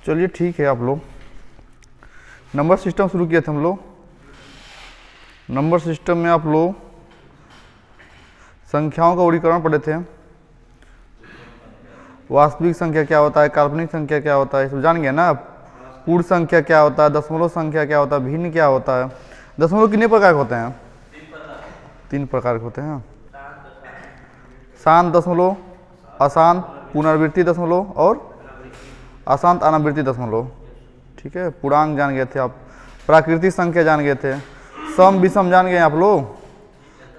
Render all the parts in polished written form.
चलिए ठीक है। आप लोग नंबर सिस्टम शुरू किए थे हम लोग। नंबर सिस्टम में आप लोग संख्याओं का वर्गीकरण पढ़े थे। वास्तविक संख्या क्या होता है, काल्पनिक संख्या क्या होता है, सब जान गए ना आप। पूर्ण संख्या क्या होता है, दशमलव संख्या क्या होता है, भिन्न क्या होता है। दशमलव कितने प्रकार के होते हैं? 3 प्रकार के होते हैं। शांत दशमलव, अशांत पुनरावृत्ति दशमलव और अशांत अनावृत्ति दशमलव। ठीक है, पूर्णांक जान गए थे आप। प्राकृतिक संख्या जान गए थे। सम विषम जान गए आप लोग।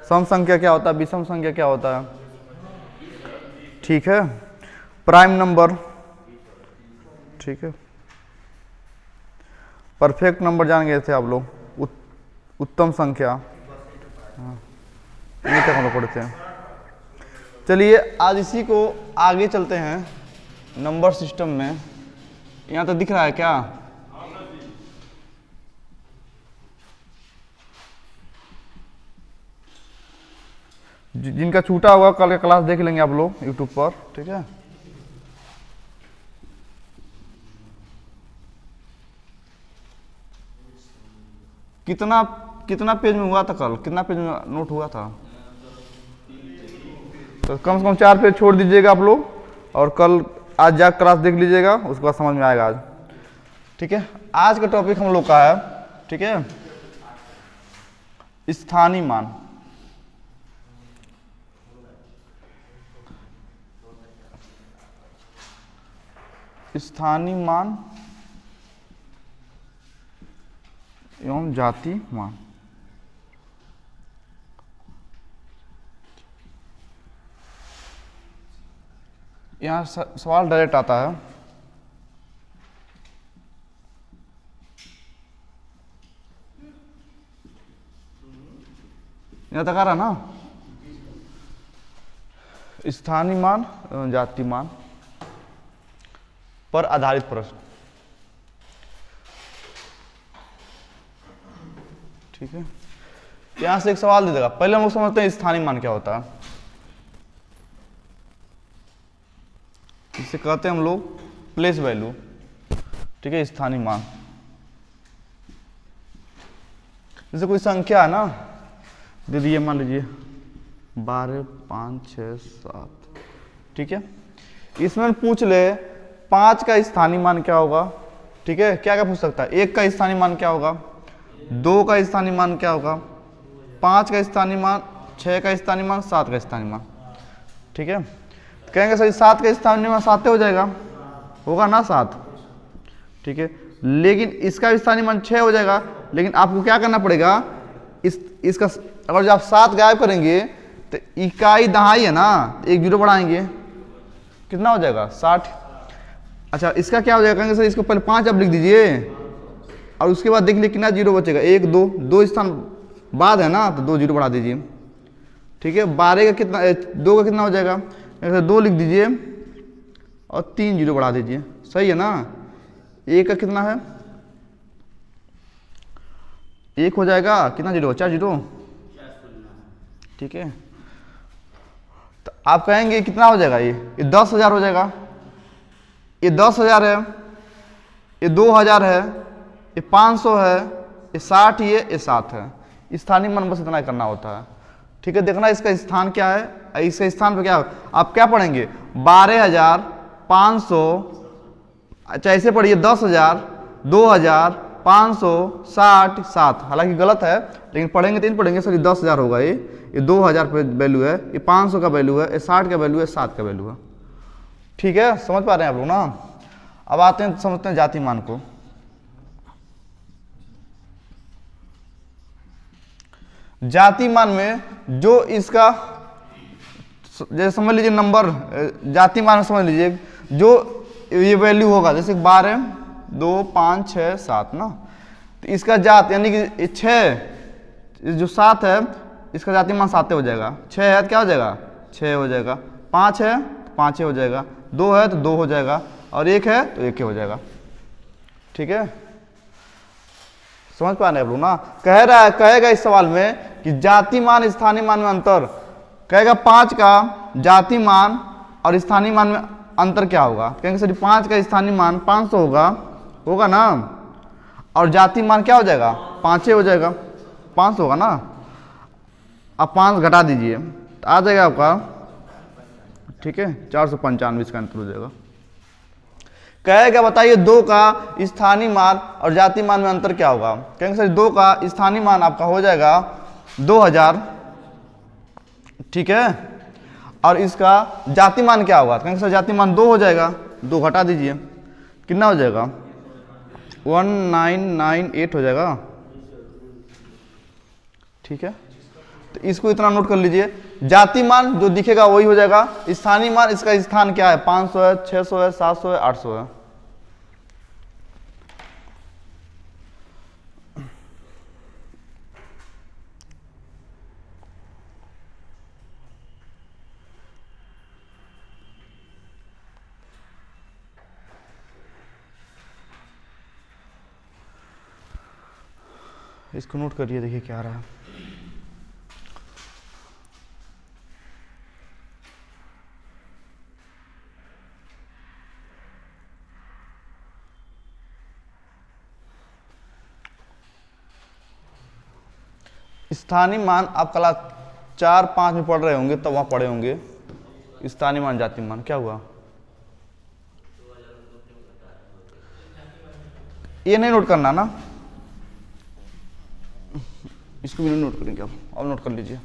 सम संख्या क्या होता है, विषम संख्या क्या होता है। ठीक है, प्राइम नंबर। ठीक है, परफेक्ट नंबर जान गए थे आप लोग। उत्तम संख्या, ये तक हम लोग पढ़ते हैं। चलिए आज इसी को आगे चलते हैं नंबर सिस्टम में। यहाँ तो दिख रहा है क्या? जिनका छूटा होगा कल का क्लास देख लेंगे आप लोग यूट्यूब पर। ठीक है, कितना कितना पेज में हुआ था कल? कितना पेज में नोट हुआ था? तो कम से कम 4 पेज छोड़ दीजिएगा आप लोग, और कल आज जा क्लास देख लीजिएगा, उसके बाद समझ में आएगा आज। ठीक है, आज का टॉपिक हम लोग का है, ठीक है, स्थानीय मान। स्थानीय मान एवं जाति मान। यहाँ सवाल डायरेक्ट आता है। यहाँ तक आ रहा ना, स्थानीय मान एवं जाति मान पर आधारित प्रश्न। ठीक है, यहां से एक सवाल दे देगा। पहले हम लोग समझते हैं स्थानीय मान क्या होता है। इसे कहते हैं हम लोग प्लेस वैल्यू। ठीक है, स्थानीय मान। जैसे कोई संख्या है ना, दे दिए मान लीजिए 12, 5, 6, 7। ठीक है, इसमें पूछ ले 5 का स्थानीय मान क्या होगा। ठीक है, क्या क्या पूछ सकता है? 1 का स्थानीय मान क्या होगा, 2 का स्थानीय मान क्या होगा, 5 का स्थानीय मान, 6 का स्थानीय मान, 7 का स्थानीय मान। ठीक है, कहेंगे सर 7 का स्थानीय मान 7 हो जाएगा, होगा ना 7। ठीक है, लेकिन इसका स्थानीय मान 6 हो जाएगा। लेकिन आपको क्या करना पड़ेगा, इसका अगर जब आप 7 गायब करेंगे तो इकाई दहाई है ना, 1 जीरो बढ़ाएंगे, कितना हो जाएगा 60। अच्छा, इसका क्या हो जाएगा? कहेंगे सर इसको पहले 5 आप लिख दीजिए, और उसके बाद देख लीजिए कितना जीरो बचेगा। 1, 2 स्थान बाद है ना, तो 2 जीरो बढ़ा दीजिए। ठीक है, 12 का कितना, 2 का कितना हो जाएगा? 2 लिख दीजिए और 3 जीरो बढ़ा दीजिए। सही है ना? 1 का कितना है? 1 हो जाएगा, कितना जीरो? 4 जीरो। ठीक है, तो आप कहेंगे कितना हो जाएगा? ये 10,000 हो जाएगा। ये 10,000 है, ये 2,000 है, ये 500 है, ये 60, ये 7 है। स्थानीय मान बस इतना करना होता है। ठीक है, देखना इसका स्थान क्या है। इसके स्थान पे क्या है? आप क्या पढ़ेंगे? 12,500। अच्छा, ऐसे पढ़िए 10,000, 2,000, 500, 60, 7। हालांकि गलत है, लेकिन पढ़ेंगे तो इन पढ़ेंगे सर 10,000 होगा, ये 2,000 पे वैल्यू है, ये 500 का वैल्यू है, ये 60 का वैल्यू है, 7 का वैल्यू है। ठीक है, समझ पा रहे हैं आप लोग ना? अब आते हैं समझते हैं जाति मान को। जाति मान में जो इसका, जैसे समझ लीजिए नंबर, जाति मान में समझ लीजिए जो ये वैल्यू होगा, जैसे 12, 2, 5, 6, 7 ना, तो इसका जात यानी कि 6 जो 7 है, इसका जाति मान 7 हो जाएगा। 6 है तो क्या हो जाएगा? 6 हो जाएगा। 5 है तो 5 हो जाएगा। 2 है तो 2 हो जाएगा, और 1 है तो 1 हो जाएगा। ठीक है, समझ पा रहे हैं आप लोग ना? कहेगा इस सवाल में कि जाति मान स्थानीय मान में अंतर। कहेगा 5 का जाति मान और स्थानीय मान में अंतर क्या होगा? कहेंगे सर 5 का स्थानीय मान 500 होगा ना, और जाति मान क्या हो जाएगा? 5 हो जाएगा, 500 होगा ना। अब 5 घटा दीजिए तो आ जाएगा आपका, ठीक है, 495 इसका अंतर हो जाएगा। कहेगा बताइए 2 का स्थानीय मान और जाति मान में अंतर क्या होगा? कहेंगे सर 2 का स्थानीय मान आपका हो जाएगा 2000, ठीक है, और इसका जाति मान क्या होगा? कहेंगे सर जाति मान 2 हो जाएगा, 2 घटा दीजिए कितना हो जाएगा? 1998 हो जाएगा, ठीक है। तो इसको इतना नोट कर लीजिए, जाति मान जो दिखेगा वही हो जाएगा, स्थानीय मान इसका स्थान क्या है? 500 है, 600 है, 700 है, 800 है। इसको नोट करिए, देखिए क्या आ रहा है। स्थानीय मान आप क्लास 4-5 में पढ़ रहे होंगे, तब वहां पढ़े होंगे स्थानीय मान जाति मान क्या हुआ। ये नहीं नोट करना ना, इसको भी नहीं नोट करेंगे अब नोट कर लीजिए।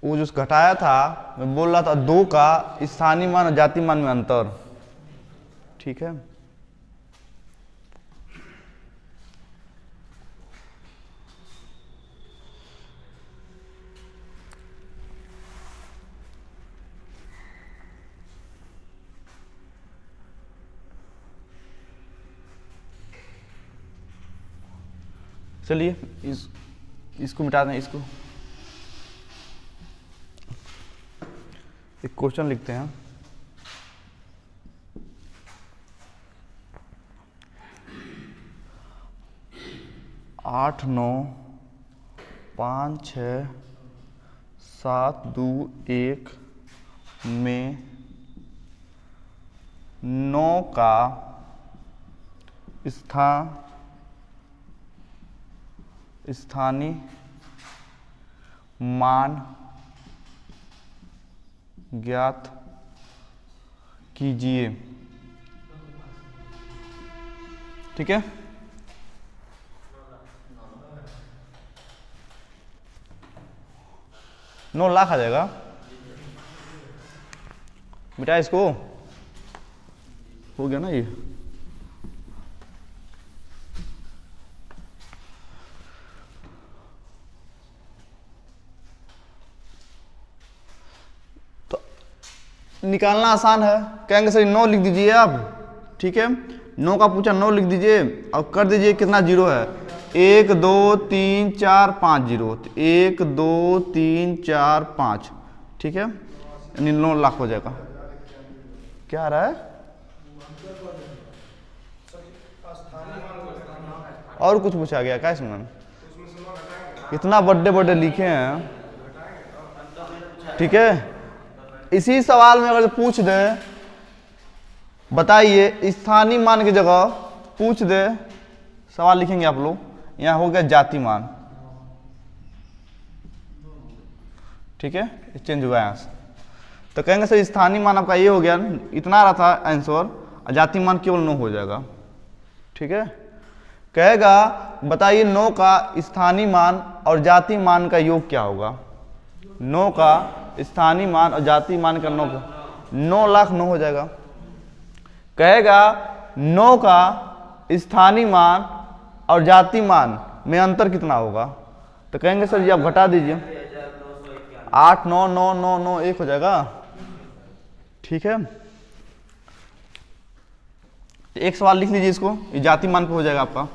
वो जो घटाया था, मैं बोल रहा था 2 का स्थानीय मान और जाति मान में अंतर, ठीक है। चलिए इसको मिटा दें, इसको एक क्वेश्चन लिखते हैं। आठ 9 5 6 7 2 1 में 9 का स्थानीय मान ज्ञात कीजिए, ठीक है। नौ लाख आ जाएगा बेटा, इसको हो गया ना ये। निकालना आसान है, कहेंगे सर 9 लिख दीजिए आप, ठीक है। 9 का पूछा, 9 लिख दीजिए और कर दीजिए कितना जीरो है, 1 2 3 4 5 जीरो, 1 2 3 4 5, ठीक है, यानी 9 लाख हो जाएगा। क्या आ रहा है? और कुछ पूछा गया क्या इसमें? इतना बड़े लिखे हैं, ठीक है। इसी सवाल में अगर पूछ दे, बताइए स्थानीय मान की जगह पूछ दे, सवाल लिखेंगे आप लोग, यहां हो गया जाति मान, ठीक है, चेंज हुआ यहां से। तो कहेंगे सर स्थानीय मान आपका ये हो गया, इतना आ रहा था आंसर, जाति मान केवल 9 हो जाएगा, ठीक है। कहेगा बताइए 9 का स्थानीय मान और जाति मान का योग क्या होगा? 9 का स्थानीय मान और जाति मान का 9 लाख 9 हो जाएगा। कहेगा 9 का स्थानीय मान और जाति मान में अंतर कितना होगा? तो कहेंगे सर जी आप घटा दीजिए, 8 9 9 9 9 1 हो जाएगा, ठीक है। एक सवाल लिख लीजिए, इसको ये जाति मान पे हो जाएगा आपका।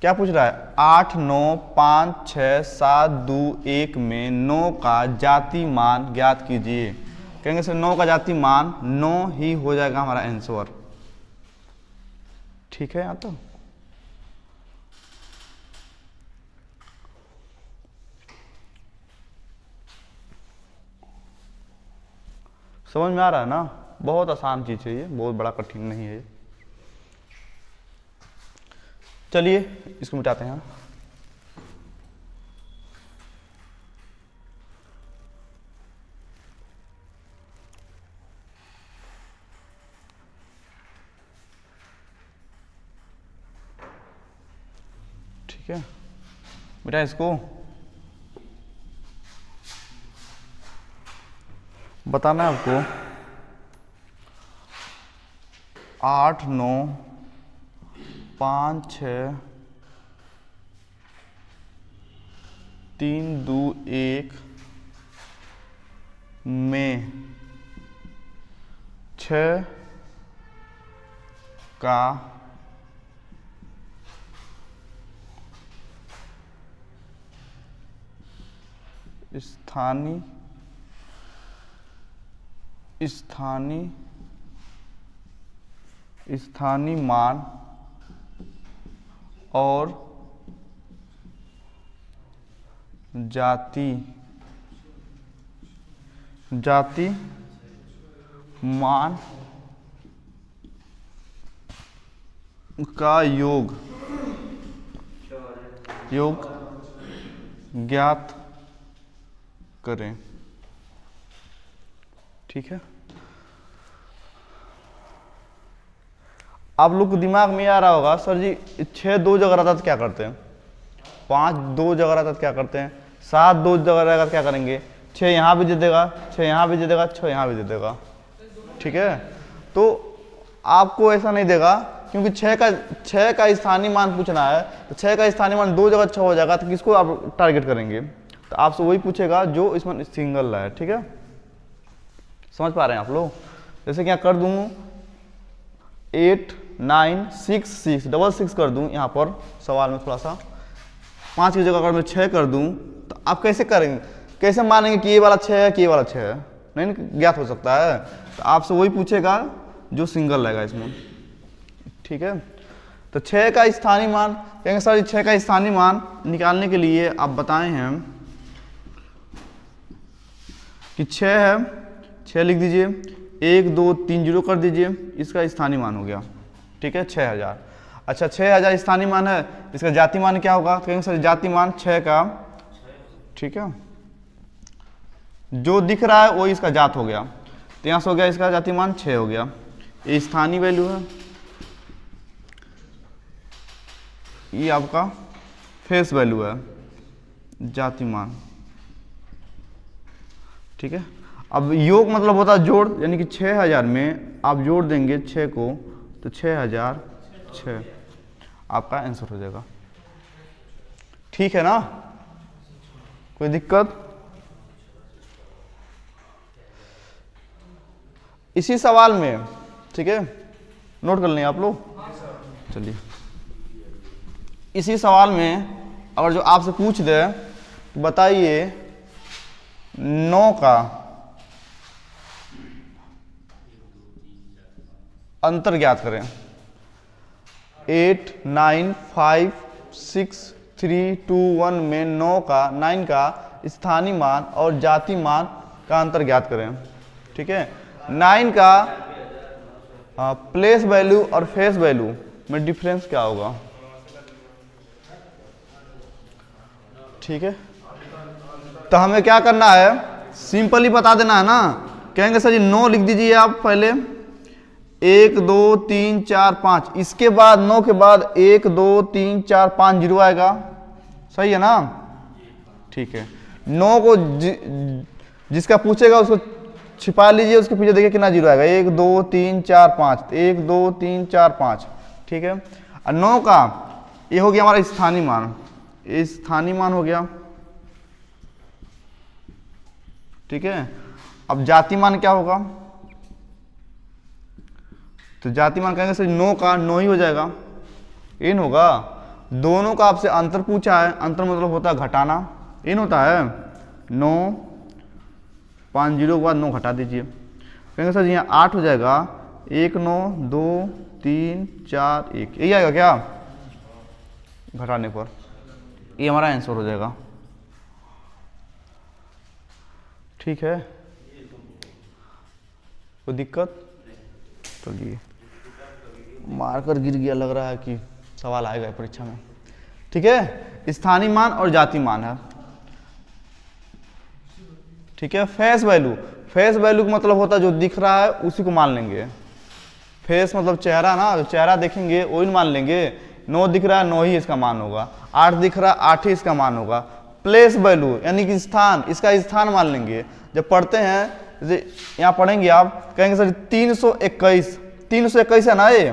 क्या पूछ रहा है? 8 9 5 6 7 2 1 में 9 का जाति मान ज्ञात कीजिए। कहेंगे सर 9 का जाति मान 9 ही हो जाएगा हमारा आंसर, ठीक है। यहाँ तो समझ में आ रहा है ना? बहुत आसान चीज़ है ये, बहुत बड़ा कठिन नहीं है ये। चलिए इसको मिटाते हैं। ठीक है बेटा, इसको बताना है आपको 8 9 5 6 3 2 1 में 6 का स्थानीय मान और जाति मान का योग ज्ञात करें। ठीक है, आप लोग को दिमाग में आ रहा होगा सर जी 6 दो जगह रहता तो क्या करते हैं, 5 दो जगह रहता तो क्या करते हैं, 7 दो जगह रहेगा तो क्या करेंगे, 6 यहाँ भी दे देगा, 6 यहाँ भी दे देगा, 6 यहाँ भी दे देगा। ठीक है, तो आपको ऐसा नहीं देगा क्योंकि 6 का स्थानीय मान पूछना है, तो 6 का स्थानीय मान 2 जगह 6 हो जाएगा, तो किसको आप टारगेट करेंगे, तो आपसे वही पूछेगा जो इसमें सिंगल है। ठीक है, समझ पा रहे हैं आप लोग? जैसे कि यहाँ कर दूँ 8 9 6 6 डबल 6 कर दूँ, यहाँ पर सवाल में थोड़ा सा 5 की जगह अगर मैं 6 कर दूँ तो आप कैसे करेंगे, कैसे मानेंगे कि ये वाला 6 है कि ये वाला 6 है, नहीं ज्ञात हो सकता है। तो आपसे वही पूछेगा जो सिंगल रहेगा इसमें। ठीक है, तो 6 का स्थानीय मान कहेंगे सर 6 का स्थानीय मान निकालने के लिए आप बताए हैं कि 6 है, 6 लिख दीजिए, 1 2 3 0 कर दीजिए, इसका स्थानीय मान हो गया। ठीक है, 6000। अच्छा 6000 स्थानीय मान है, इसका जाति मान क्या होगा, कहेंगे सर जाति मान 6 का। ठीक है, जो दिख रहा है वो इसका जात हो गया, तो यहाँ से हो गया इसका जाति मान 6 हो गया। ये स्थानीय वैल्यू है, ये आपका फेस वैल्यू है, जाति मान। ठीक है, अब योग मतलब होता है जोड़, यानी कि 6000 में आप जोड़ देंगे 6 को तो 6006 आपका आंसर हो जाएगा। ठीक है ना, कोई दिक्कत? इसी सवाल में, ठीक है, नोट कर लें आप लोग। चलिए, इसी सवाल में अगर जो आपसे पूछ दे तो बताइए 9 का अंतर ज्ञात करें। 8 9 5 6 3 2 1 में 9 का स्थानीय मान और जाति मान का अंतर ज्ञात करें। ठीक है, 9 का प्लेस वैल्यू और फेस वैल्यू में डिफरेंस क्या होगा। ठीक है, तो हमें क्या करना है, सिंपली बता देना है ना। कहेंगे सर जी 9 लिख दीजिए आप पहले, 1 2 3 4 5, इसके बाद 9 के बाद 1 2 3 4 5 जीरो आएगा, सही है ना। ठीक है, 9 को जिसका पूछेगा उसको छिपा लीजिए, उसके पीछे देखिए कितना जीरो आएगा, 1 2 3 4 5, 1 2 3 4 5। ठीक है, और 9 का ये हो गया हमारा स्थानीय मान, ये स्थानीय मान हो गया। ठीक है, अब जाति मान क्या होगा, तो जाति मान कहेंगे सर 9 का 9 ही हो जाएगा, इन होगा। दोनों का आपसे अंतर पूछा है, अंतर मतलब होता है घटाना, इन होता है 9 5 0 के बाद 9 घटा दीजिए, कहेंगे सर यहाँ 8 हो जाएगा, 1 9 2 3 4 1, यही आएगा क्या घटाने पर, ये हमारा आंसर हो जाएगा। ठीक है, कोई दिक्कत? चलिए, मारकर गिर गया, लग रहा है कि सवाल आएगा परीक्षा में। ठीक है, स्थानीय मान और जाति मान है। ठीक है, फेस वैल्यू, फेस वैल्यू का मतलब होता है जो दिख रहा है उसी को मान लेंगे। फेस मतलब चेहरा ना, जो चेहरा देखेंगे वही मान लेंगे। 9 दिख रहा है 9 ही इसका मान होगा, 8 दिख रहा है 8 ही इसका मान होगा। प्लेस वैल्यू यानी कि स्थान, इसका स्थान मान लेंगे। जब पढ़ते हैं जैसे यहाँ पढ़ेंगे आप, कहेंगे सर 321, 321 है ना ये,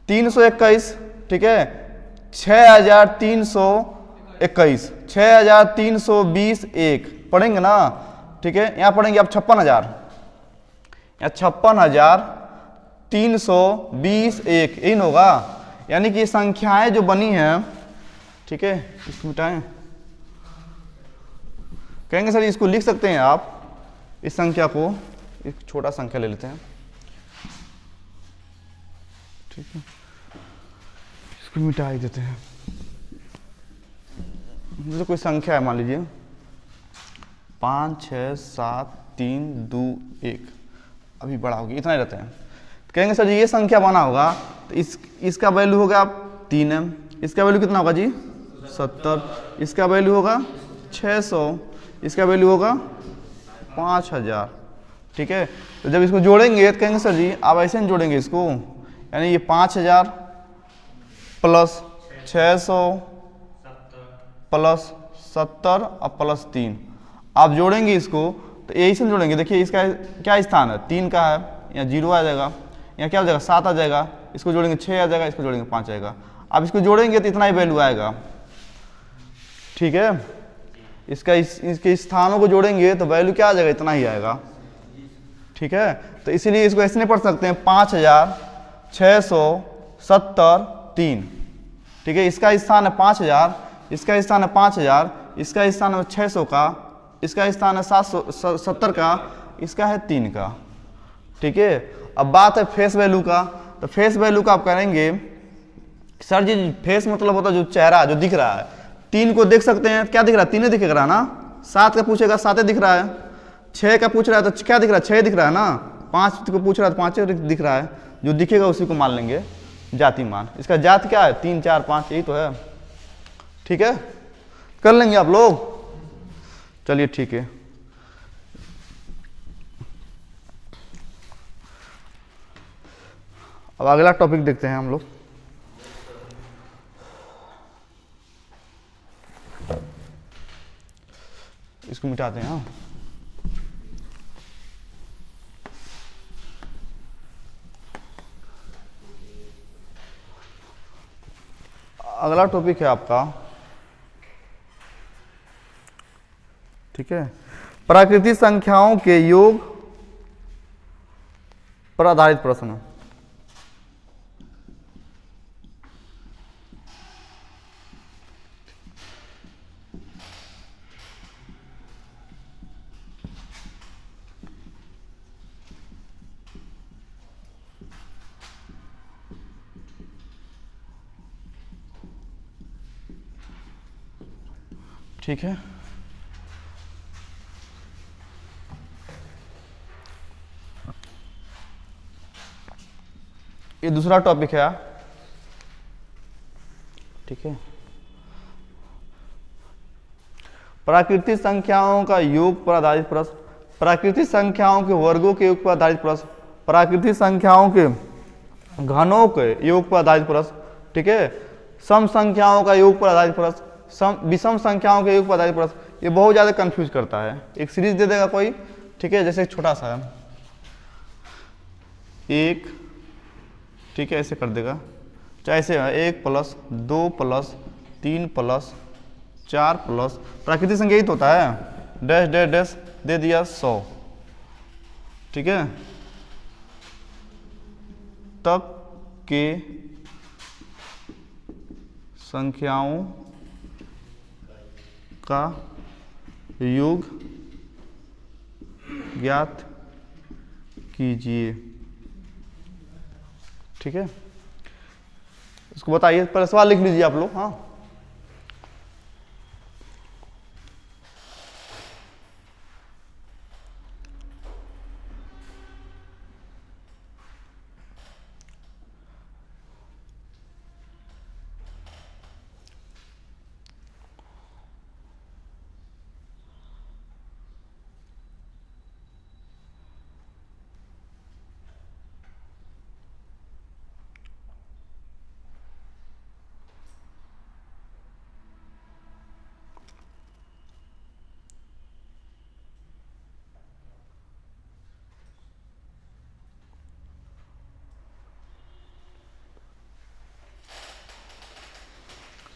321। ठीक है, 6321, 6320 1 पढ़ेंगे ना। ठीक है, यहाँ पढ़ेंगे आप 56,000, यहाँ 56,320 1 इन होगा। यानी कि संख्याएं जो बनी हैं, ठीक है, इसको मिटाएं। कहेंगे सर इसको लिख सकते हैं आप, इस संख्या को, एक छोटा संख्या ले लेते हैं। ठीक है, इसको मिटा ही देते हैं। जैसे कोई संख्या है, मान लीजिए 5 6 7 3 2 1, अभी बड़ा होगी, इतना ही रहता है। तो कहेंगे सर जी ये संख्या बना होगा तो इसका वैल्यू होगा 3 है। इसका वैल्यू कितना होगा जी? 70। इसका वैल्यू होगा 600। इसका वैल्यू होगा 5000। ठीक है, तो जब इसको जोड़ेंगे तो कहेंगे सर जी आप ऐसे नहीं जोड़ेंगे इसको, यानी ये 5000 प्लस 600 प्लस 70 और प्लस 3, आप जोड़ेंगे इसको तो यही से जोड़ेंगे। देखिए इसका क्या स्थान है, 3 का है, यहाँ 0 आ जाएगा, यहाँ क्या हो जाएगा 7 आ जाएगा, इसको जोड़ेंगे 6 आ जाएगा, इसको जोड़ेंगे 5 आएगा। आप इसको जोड़ेंगे तो इतना ही वैल्यू आएगा। ठीक है, इसके स्थानों को जोड़ेंगे तो वैल्यू क्या आ जाएगा, इतना ही आएगा। ठीक है, तो इसीलिए इसको ऐसे नहीं पढ़ सकते हैं 5673। ठीक है, इसका स्थान है 5000, इसका स्थान है 5000, इसका स्थान है 600 का, इसका स्थान है 770 का, इसका है 3 का। ठीक है, अब बात है फेस वैल्यू का। तो फेस वैल्यू का आप करेंगे सर जी, फेस मतलब होता है जो चेहरा जो दिख रहा है। 3 को देख सकते हैं, क्या दिख रहा है, 3 दिख रहा है ना। 7 का पूछेगा 7 दिख रहा है, 6 का पूछ रहा है तो क्या दिख रहा है, 6 दिख रहा है ना। 5 को पूछ रहा है तो 5 दिख रहा है, जो दिखेगा उसी को मान लेंगे जाति मान। इसका जाति क्या है, 3 4 5 यही तो है। ठीक है, कर लेंगे आप लोग। चलिए ठीक है, अब अगला टॉपिक देखते हैं हम लोग। इसको मिटाते हैं। हाँ, अगला टॉपिक है आपका, ठीक है, प्राकृतिक संख्याओं के योग पर आधारित प्रश्न। ठीक है, ये दूसरा टॉपिक है। ठीक है, प्राकृतिक संख्याओं का योग पर आधारित प्रश्न, प्राकृतिक संख्याओं के वर्गों के योग पर आधारित प्रश्न, प्राकृतिक संख्याओं के घनों के योग पर आधारित प्रश्न। ठीक है, सम संख्याओं का योग पर आधारित प्रश्न, विषम संख्याओं के योग पर आधारित प्रश्न। ये बहुत ज्यादा कंफ्यूज करता है। एक सीरीज दे देगा कोई, ठीक है, जैसे छोटा सा है, एक, ठीक है, ऐसे कर देगा, चाहे ऐसे 1 + 2 + 3 + 4 + प्राकृतिक संख्या तो होता है, डैश डैश डैश दे दिया 100। ठीक है, तक के संख्याओं का योग ज्ञात कीजिए। ठीक है, इसको बताइए, पर सवाल लिख लीजिए आप लोग। हाँ,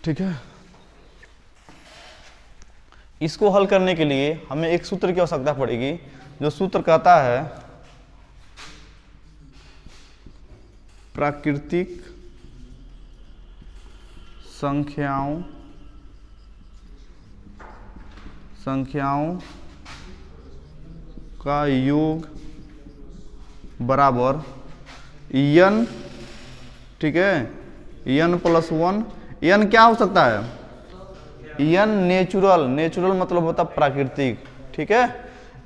ठीक है, इसको हल करने के लिए हमें एक सूत्र की आवश्यकता पड़ेगी, जो सूत्र कहता है प्राकृतिक संख्याओं का योग बराबर n, ठीक है, n प्लस 1। n क्या हो सकता है? n नेचुरल मतलब होता प्राकृतिक, ठीक है,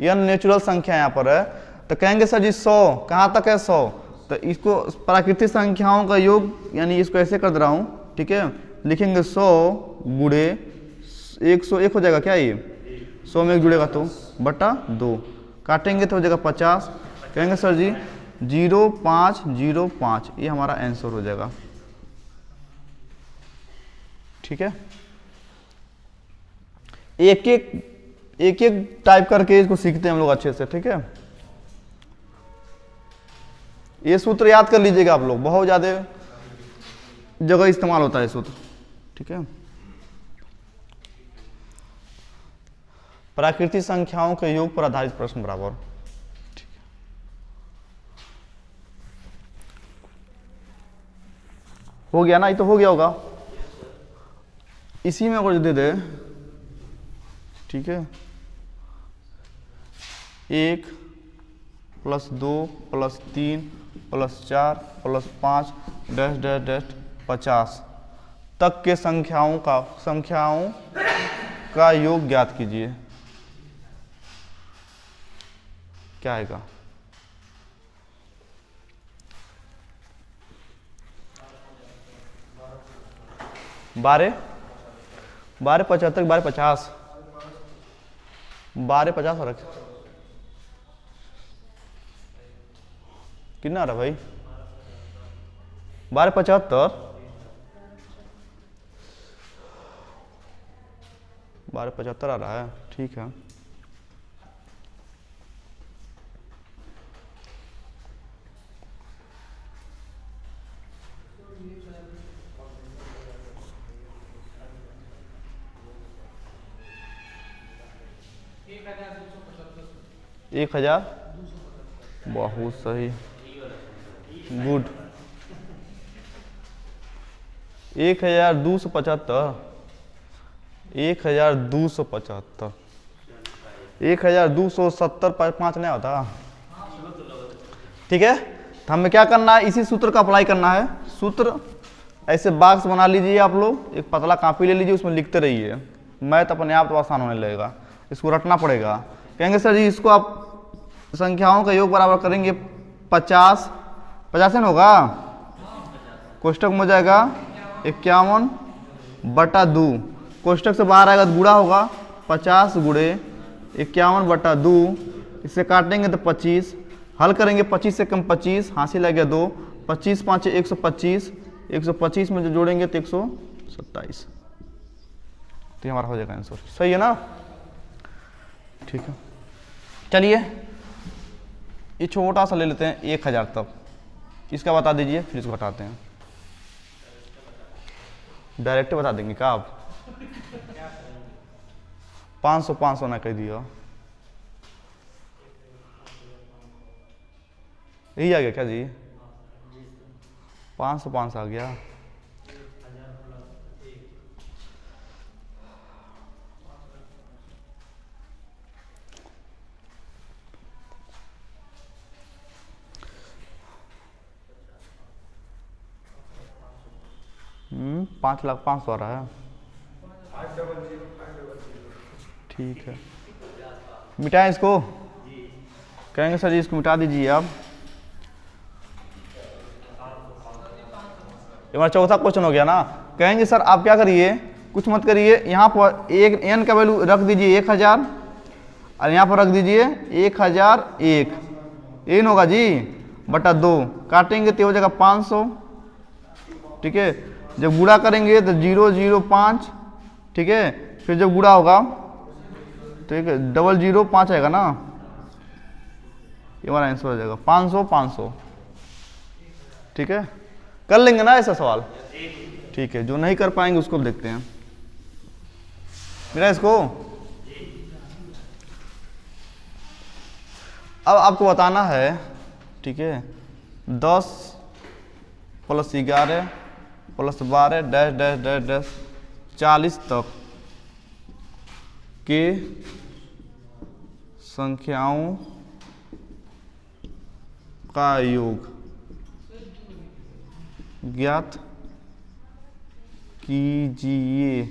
n नेचुरल संख्या यहाँ पर है। तो कहेंगे सर जी 100 कहाँ तक है? 100, तो इसको प्राकृतिक संख्याओं का योग, यानी इसको ऐसे कर दे रहा हूँ, ठीक है, लिखेंगे 100 गुणे 101 हो जाएगा क्या? ये 100 में 1 जुड़ेगा तो बटा 2, काटेंगे तो हो जाएगा 50। कहेंगे सर जी 0505, ये हमारा आंसर हो जाएगा, ठीक है। एक एक टाइप करके इसको सीखते हैं हम लोग अच्छे से, ठीक है। ये सूत्र याद कर लीजिएगा आप लोग, बहुत ज्यादा जगह इस्तेमाल होता है सूत्र, ठीक है। प्राकृतिक संख्याओं के योग पर आधारित प्रश्न बराबर, ठीक है। हो गया ना? ये तो हो गया होगा। इसी में अगर दे दे, ठीक है, 1 plus 2 plus 3 plus 4 plus 5 dash dash dash 50 तक के संख्याओं का योग ज्ञात कीजिए, क्या आएगा? बारह 75 12 50 12 50 रख, कितना आ रहा भाई? 12 75 12 75 आ रहा है, ठीक है। एक हजार, बहुत सही, गुड। 1275 1275 1270 5 नहीं होता, ठीक है। तो हमें क्या करना है? इसी सूत्र का अप्लाई करना है। सूत्र ऐसे बॉक्स बना लीजिए आप लोग, एक पतला कॉपी ले लीजिए, उसमें लिखते रहिए, मैथ अपने आप तो आसान होने लगेगा। इसको रटना पड़ेगा। कहेंगे सर जी इसको आप संख्याओं का योग बराबर करेंगे 50 50 होगा, कोष्टक में हो जाएगा 51 बटा 2, कोष्टक से बाहर आएगा तो गुणा होगा 50 गुणे 51 बटा 2, इससे काटेंगे तो 25, हल करेंगे 25 से कम 25, हासिल आ गया 2, 25 5 125, 125 में जो जोड़ेंगे तो 127, तो हमारा हो जाएगा आंसर। सही है ना? ठीक है, चलिए ये छोटा सा ले लेते हैं 1000 तक, इसका बता दीजिए, फिर इसको हटाते हैं। डायरेक्ट बता देंगे क्या आप? 500 ना कह दिया, यही आ गया क्या जी? 500 आ गया। हम्म, 5,05,000 आ रहा है, ठीक है। मिटाएं इसको? कहेंगे सर जी इसको मिटा दीजिए आप। हमारा चौथा क्वेश्चन हो गया ना। कहेंगे सर आप क्या करिए, कुछ मत करिए, यहाँ पर एक n का वैल्यू रख दीजिए 1000 और यहाँ पर रख दीजिए 1001, n होगा जी बटा 2, काटेंगे तो हो जाएगा 500, ठीक है। जब गुणा करेंगे तो 005, ठीक है, फिर जब गुणा होगा ठीक है 005 आएगा ना, ये हमारा आंसर हो जाएगा 500 500, ठीक है। कर लेंगे ना ऐसा सवाल? ठीक है, जो नहीं कर पाएंगे उसको देखते हैं। मेरा इसको अब आपको बताना है, ठीक है, 10 + 11 + 12 डैश डैश डैश डैश 40 तक के संख्याओं का योग ज्ञात कीजिए।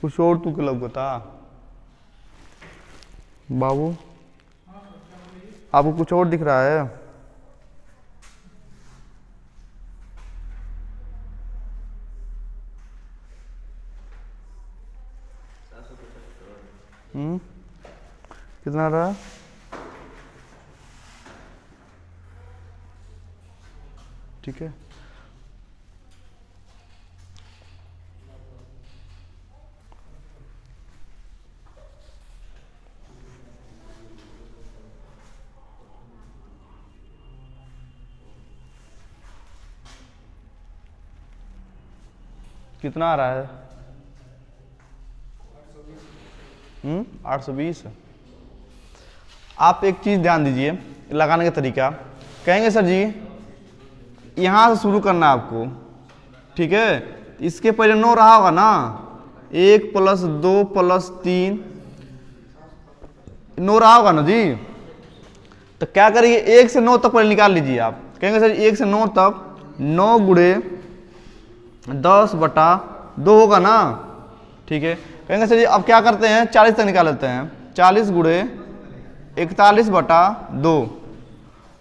कुछ और तू क्लब बता बाबू, आपको कुछ और दिख रहा है? कितना रहा? ठीक है, कितना आ रहा है? 820। आप एक चीज ध्यान दीजिए लगाने का तरीका। कहेंगे सर जी यहां से शुरू करना है आपको, ठीक है, इसके पहले 9 रहा होगा ना, 1 + 2 + 3 9 रहा होगा ना जी। तो क्या करिए 1 से 9 तक पहले निकाल लीजिए आप। कहेंगे सर 1 से 9 तक 9 × 10/2 होगा ना, ठीक है। कहेंगे सर जी अब क्या करते हैं 40 तक निकाल लेते हैं, 40 × 41/2।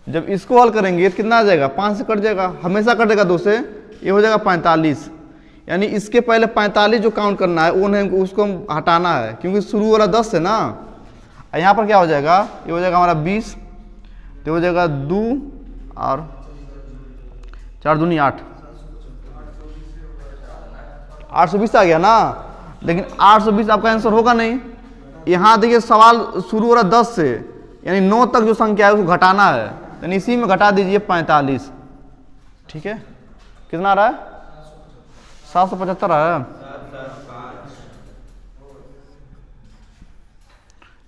जब इसको हल करेंगे तो कितना आ जाएगा, 5 से कट जाएगा, हमेशा कटेगा 2 से, ये हो जाएगा 45। यानी इसके पहले 45 जो काउंट करना है वो नहीं, उसको हटाना है क्योंकि शुरू वाला 10 है ना। यहाँ पर क्या हो जाएगा, ये हो जाएगा हमारा 20, तो हो जाएगा 2 और 4 दूनी 8, 820 आ गया ना। लेकिन 820 आपका आंसर होगा नहीं। यहाँ देखिए सवाल शुरू हो रहा 10 से, यानी 9 तक जो संख्या है उसको घटाना है, यानी इसी में घटा दीजिए 45, ठीक है। कितना आ रहा है, 775 आ रहा है।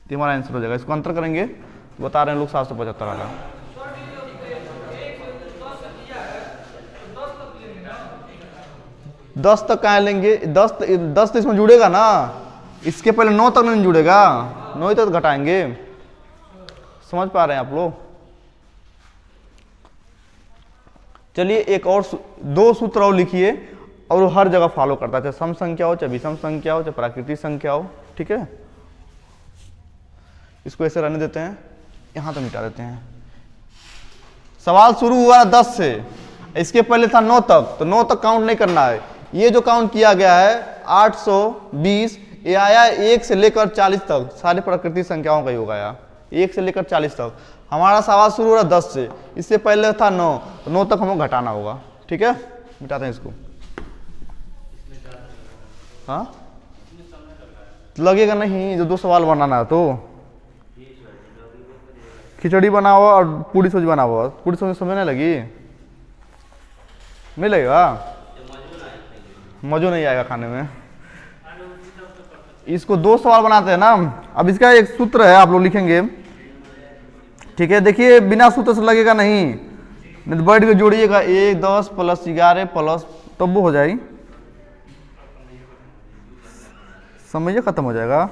तो हमारा आंसर हो जाएगा, इसको अंतर करेंगे तो बता रहे हैं लोग 775 आ रहा है। दस तक कहाँ लेंगे, 10 तो इसमें जुड़ेगा ना, इसके पहले 9 तक नहीं जुड़ेगा, 9 तक घटाएंगे। समझ पा रहे हैं आप लोग? चलिए एक और 2 सूत्र और लिखिए और वो हर जगह फॉलो करता है, चाहे सम संख्या हो, चाहे विषम संख्या हो, चाहे प्राकृतिक संख्या हो, ठीक है। इसको ऐसे रहने देते हैं, यहां तो मिटा देते हैं। सवाल शुरू हुआ 10 से, इसके पहले था 9 तक, तो 9 तक काउंट नहीं करना है। ये जो काउंट किया गया है 820, ये आया 1 से लेकर 40 तक, सारे प्राकृतिक संख्याओं का योग आया 1 से लेकर 40 तक। हमारा सवाल शुरू हो रहा 10 से, इससे पहले था 9, तो 9 तक हमको घटाना होगा, ठीक है। मिटाते हैं इसको। हाँ लगेगा नहीं, जो 2 सवाल बनाना है तो खिचड़ी बनाओ और पूरी सब्जी बनाओ, पूरी सब्जी समझ नहीं लगी, नहीं लगेगा, मज़ा नहीं आएगा खाने में। इसको 2 सवाल बनाते हैं ना। अब इसका एक सूत्र है, आप लोग लिखेंगे, ठीक है। देखिए बिना सूत्र से लगेगा नहीं तो बैठ के जोड़िएगा, 1 10 + 11 प्लस, तब वो हो जाएगी, समझिए खत्म हो जाएगा।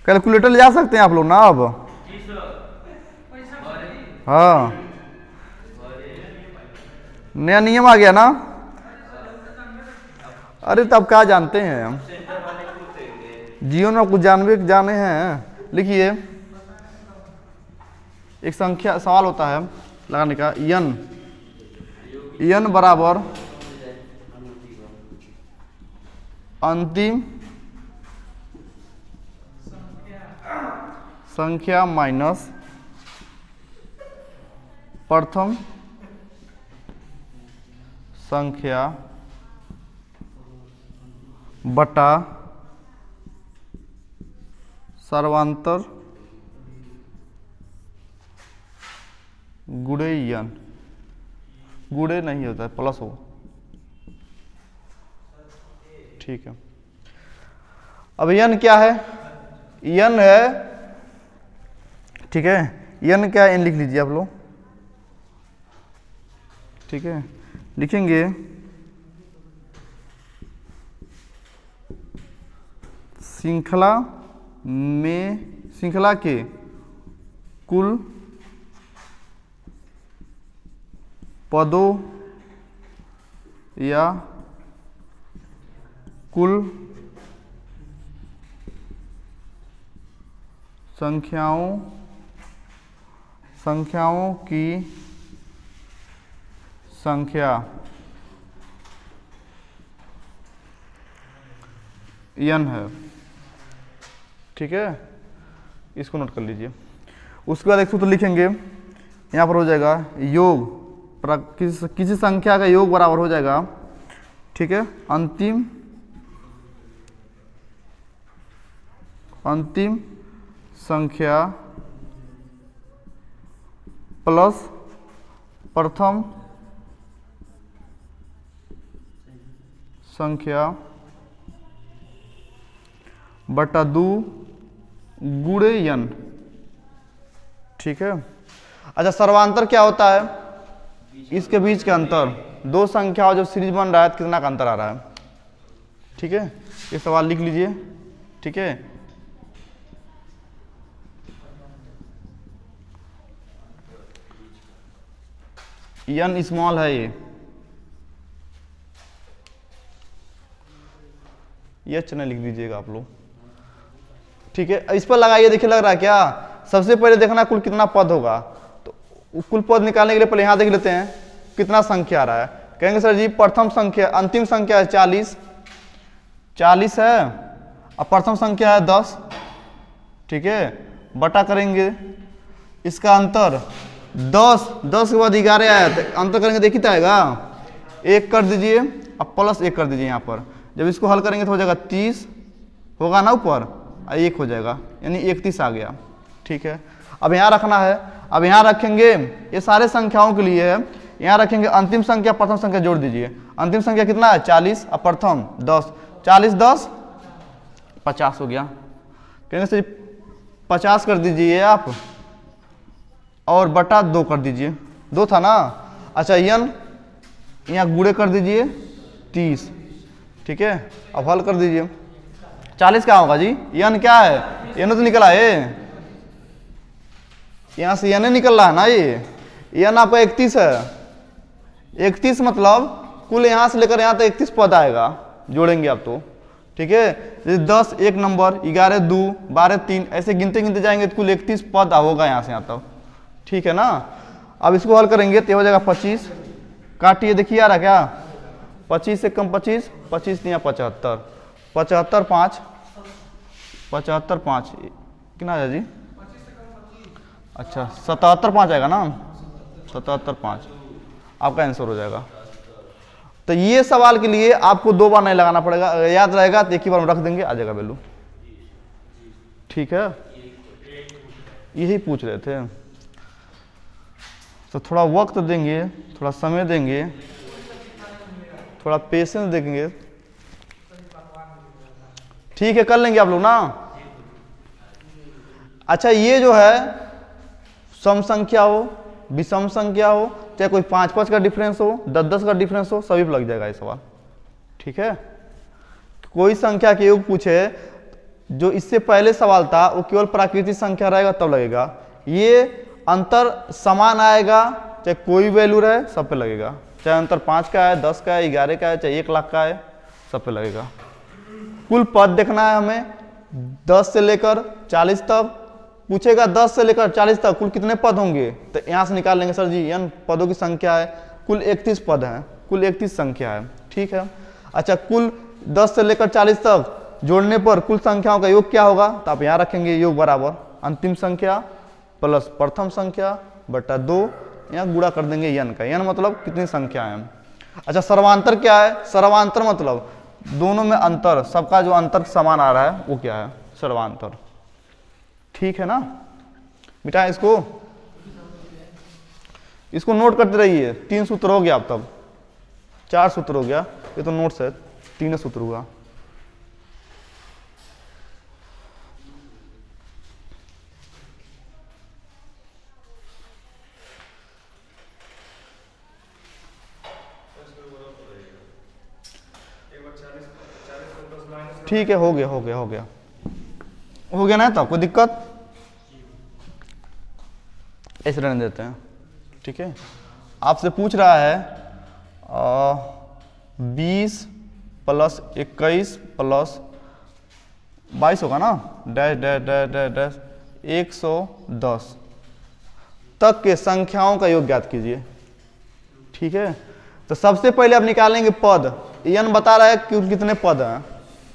कैलकुलेटर ले जा सकते हैं आप लोग ना अब, हाँ नया नियम आ गया ना। अरे तब क्या जानते हैं हम, जीवन में कुछ जाने हैं। लिखिए एक संख्या सवाल होता है लगाने का, n बराबर अंतिम संख्या माइनस प्रथम संख्या बटा सर्वांतर गुणे यन, गुणे नहीं होता है, प्लस हो, ठीक है। अब यन क्या है, यन है, ठीक है, यन क्या है, लिख लीजिए आप लोग, ठीक है, लिखेंगे श्रृंखला में, श्रृंखला के कुल पदों या कुल संख्याओं की संख्या n है, ठीक है, इसको नोट कर लीजिए। उसके बाद एक सूत्र लिखेंगे, यहाँ पर हो जाएगा योग, किसी संख्या का योग बराबर हो जाएगा, ठीक है, अंतिम संख्या प्लस प्रथम संख्या बटा 2 गुणे n, ठीक है। अच्छा, सर्वांतर क्या होता है, इसके बीच का अंतर, दो संख्याओं जब सीरीज बन रहा है तो कितना का अंतर आ रहा है, ठीक है, ये सवाल लिख लीजिए, ठीक है। n स्मॉल है, ये एच न लिख दीजिएगा आप लोग, ठीक है। इस पर लगाइए, देखिए लग रहा है क्या, सबसे पहले देखना कुल कितना पद होगा, तो कुल पद निकालने के लिए पहले यहां देख लेते हैं कितना संख्या आ रहा है। कहेंगे सर जी प्रथम संख्या, अंतिम संख्या है 40 है, और प्रथम संख्या है 10, ठीक है, बटा करेंगे इसका अंतर 10 के बाद 11 आया, तो अंतर करेंगे देखिए तो आएगा 1 कर दीजिए, अब प्लस 1 कर दीजिए यहाँ पर, जब इसको हल करेंगे तो हो जाएगा 30 होगा ना ऊपर, 1 हो जाएगा, यानी 31 आ गया, ठीक है। अब यहाँ रखना है, अब यहाँ रखेंगे, ये सारे संख्याओं के लिए है, यहाँ रखेंगे अंतिम संख्या प्रथम संख्या जोड़ दीजिए, अंतिम संख्या कितना है 40 और प्रथम 10, 40 10 50 हो गया, कहने से 50 कर दीजिए आप, और बटा 2 कर दीजिए, 2 था ना। अच्छा, यन यहाँ गुणे कर दीजिए 30, ठीक है, अब हल कर दीजिए, 40 क्या होगा जी, यन क्या है, यन तो निकला है, यहाँ से यन निकल रहा है ना, ये यन आपका 31 है, 31 मतलब कुल यहाँ से लेकर यहाँ तक 31 पद आएगा, जोड़ेंगे आप तो, ठीक है। जैसे 10 1 नंबर, 11 2, 12 3, ऐसे गिनते गिनते जाएंगे तो कुल 31 पद होगा यहाँ से यहाँ तक, ठीक है ना। अब इसको हल करेंगे तो हो जाएगा 25, काटिए देखिए आ रहा क्या, 25 से कम 25, 25 नहीं 75, 75 5, 75 5 कितना आया जी, अच्छा 77 5 आएगा ना, 77 5 आपका आंसर हो जाएगा। तो ये सवाल के लिए आपको 2 बार नहीं लगाना पड़ेगा, याद रहेगा तो एक ही बार में रख देंगे, आ जाएगा वैल्यू, ठीक है। यही पूछ रहे थे, तो थोड़ा वक्त देंगे, थोड़ा समय देंगे, थोड़ा पेशेंस देंगे, ठीक है, कर लेंगे आप लोग ना। अच्छा, ये जो है सम संख्या हो, विषम संख्या हो, चाहे कोई 5-5 का डिफरेंस हो, 10-10 का डिफरेंस हो, सभी पे लग जाएगा ये सवाल, ठीक है। कोई संख्या के योग पूछे, जो इससे पहले सवाल था वो केवल प्राकृतिक संख्या रहेगा तब लगेगा, ये अंतर समान आएगा, चाहे कोई वैल्यू रहे सब पे लगेगा, चाहे अंतर 5 का है, 10 का है, 11 का है, चाहे 1 लाख का है, सब पे लगेगा। कुल पद देखना है हमें, 10 से लेकर 40 तक पूछेगा, 10 से लेकर 40 तक कुल कितने पद होंगे, तो यहाँ से निकाल लेंगे सर जी n पदों की संख्या है, कुल 31 पद हैं, कुल 31 संख्या है, ठीक है। अच्छा, कुल 10 से लेकर 40 तक जोड़ने पर कुल संख्याओं का योग क्या होगा, तो आप यहाँ रखेंगे योग बराबर अंतिम संख्या प्लस प्रथम संख्या बटा 2, यहाँ गुणा कर देंगे n का, n मतलब कितनी संख्या है। अच्छा, सर्वांतर क्या है, सर्वांतर मतलब दोनों में अंतर, सबका जो अंतर समान आ रहा है वो क्या है, सर्वांतर, ठीक है ना, मिटाएं इसको, इसको नोट करते रहिए। 3 सूत्र हो गया, अब तब 4 सूत्र हो गया, ये तो नोट्स है, 3 सूत्र हुआ। ठीक है, हो गया हो गया हो गया हो गया ना, तब कोई दिक्कत, ऐसे रहने देते हैं। ठीक है, आपसे पूछ रहा है 20 + 21 + 22 होगा ना, dash dash dash dash dash 110 तक के संख्याओं का योग ज्ञात कीजिए। ठीक है, तो सबसे पहले आप निकालेंगे पद। n बता रहा है कि कितने पद हैं,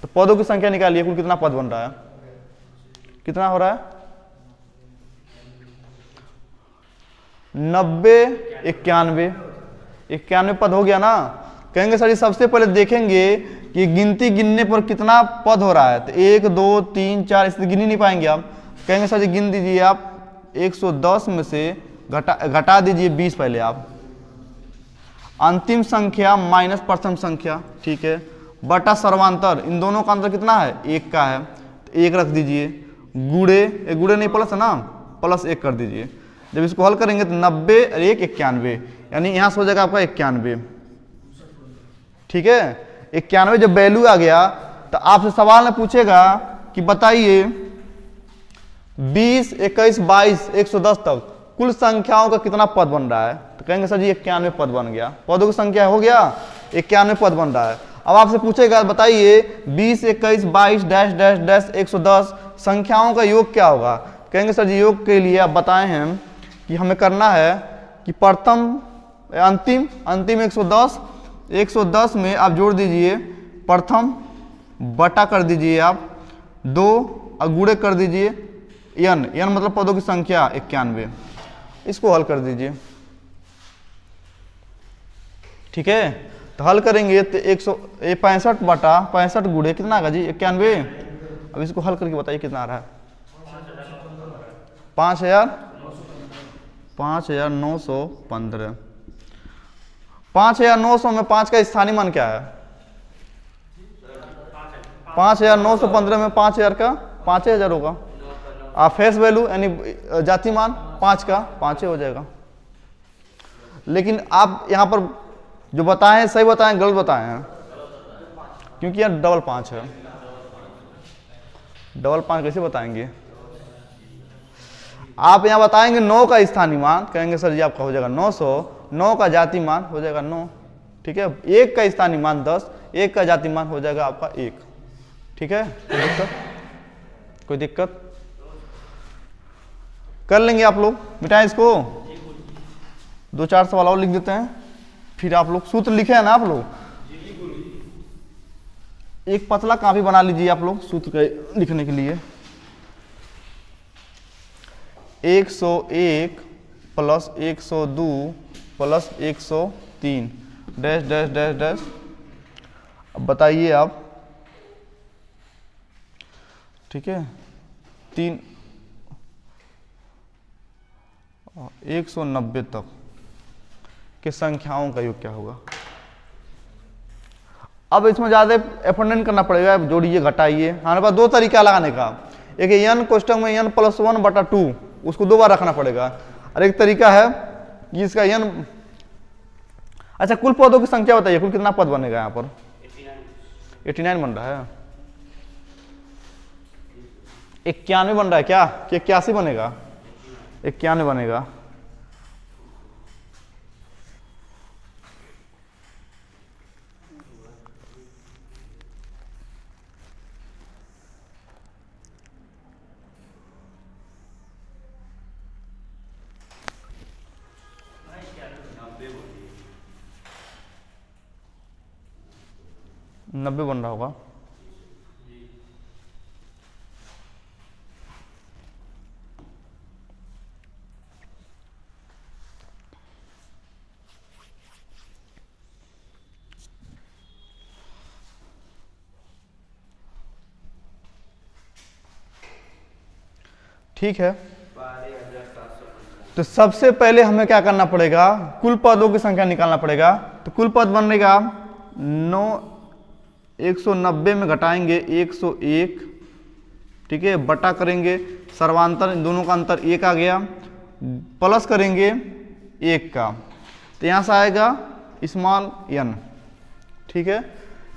तो पदों की संख्या निकालिए, कुल कितना पद बन रहा है, कितना हो रहा है, 90 91 91 पद हो गया ना। कहेंगे सर सबसे पहले देखेंगे कि गिनती गिनने पर कितना पद हो रहा है, तो 1 2 3 4 इसे गिन ही नहीं पाएंगे आप। कहेंगे सर जी गिन दीजिए आप, 110 में से घटा दीजिए 20 पहले आप, अंतिम संख्या माइनस प्रथम संख्या, ठीक है, बटा सर्वांतर, इन दोनों का अंतर कितना है, 1 का है, तो 1 रख दीजिए, गुड़े गुड़े नहीं प्लस है ना, +1 कर दीजिए। जब इसको हल करेंगे तो 90 और 1 91, यानी यहाँ से हो जाएगा आपका 91। ठीक है, 91 जब वैल्यू आ गया तो आपसे सवाल में पूछेगा कि बताइए 20 21 22 110 तक कुल संख्याओं का कितना पद बन रहा है, तो कहेंगे सर जी 91 पद बन गया, पदों की संख्या हो गया 91 पद बन रहा है। अब आपसे पूछेगा बताइए 20 21 22 डैश डैश डैश 110 संख्याओं का योग क्या होगा। कहेंगे सर जी योग के लिए आप बताए हैं कि हमें करना है कि प्रथम अंतिम 110 में आप जोड़ दीजिए प्रथम, बटा कर दीजिए आप 2 और गुणे कर दीजिए n मतलब पदों की संख्या 91, इसको हल कर दीजिए। ठीक है, तो हल करेंगे तो 165 बटा 65 गुणे कितना आएगा जी 91। अब इसको हल करके बताइए कितना आ रहा है, 5915। 5900 में 5 का स्थानीय मान क्या है, 5915 में 5000 का 5000 होगा, आप फेस वैल्यू यानी जाति मान 5 का 5 हो जाएगा। लेकिन आप यहाँ पर जो बताएं सही बताएं गलत बताएं हैं, क्योंकि यहाँ डबल 5 है, डबल 5 कैसे बताएंगे, आप यहाँ बताएंगे 9 का स्थानीय मान, कहेंगे सर जी आपका हो जाएगा 900, 9 का जाति मान हो जाएगा 9। ठीक है, 1 का स्थानीय मान 10, 1 का जाति मान हो जाएगा आपका 1। ठीक है, कोई दिक्कत कर लेंगे आप लोग, मिटाएं इसको, 2-4 सवाल और लिख देते हैं, फिर आप लोग सूत्र लिखे हैं ना आप लोग, एक पतला कापी बना लीजिए आप लोग सूत्र के लिखने के लिए। 101 + 102 + 103 डैश डैश डैश डैश। अब बताइए आप, ठीक है, 190 तक के संख्याओं का योग क्या होगा। अब इसमें ज्यादा एफर्ट करना पड़ेगा, जोड़िए घटाइए, हमारे पास 2 तरीका लगाने का, एक n कोष्टक में n + 1 बटा 2 उसको 2 बार रखना पड़ेगा, और एक तरीका है कि इसका n, अच्छा कुल पदों की संख्या बताइए, कुल कितना पद बनेगा यहाँ पर, 89 बन रहा है, 91 बन रहा है क्या, कि 81 बनेगा, 91 बनेगा। नब्बे बन रहा होगा, ठीक है। तो सबसे पहले हमें क्या करना पड़ेगा, कुल पदों की संख्या निकालना पड़ेगा। तो कुल पद बनेगा 190 में घटाएंगे 101, ठीक है, बटा करेंगे सर्वांतर, इन दोनों का अंतर 1 आ गया, प्लस करेंगे 1 का, तो यहाँ से आएगा स्मॉल n, ठीक है।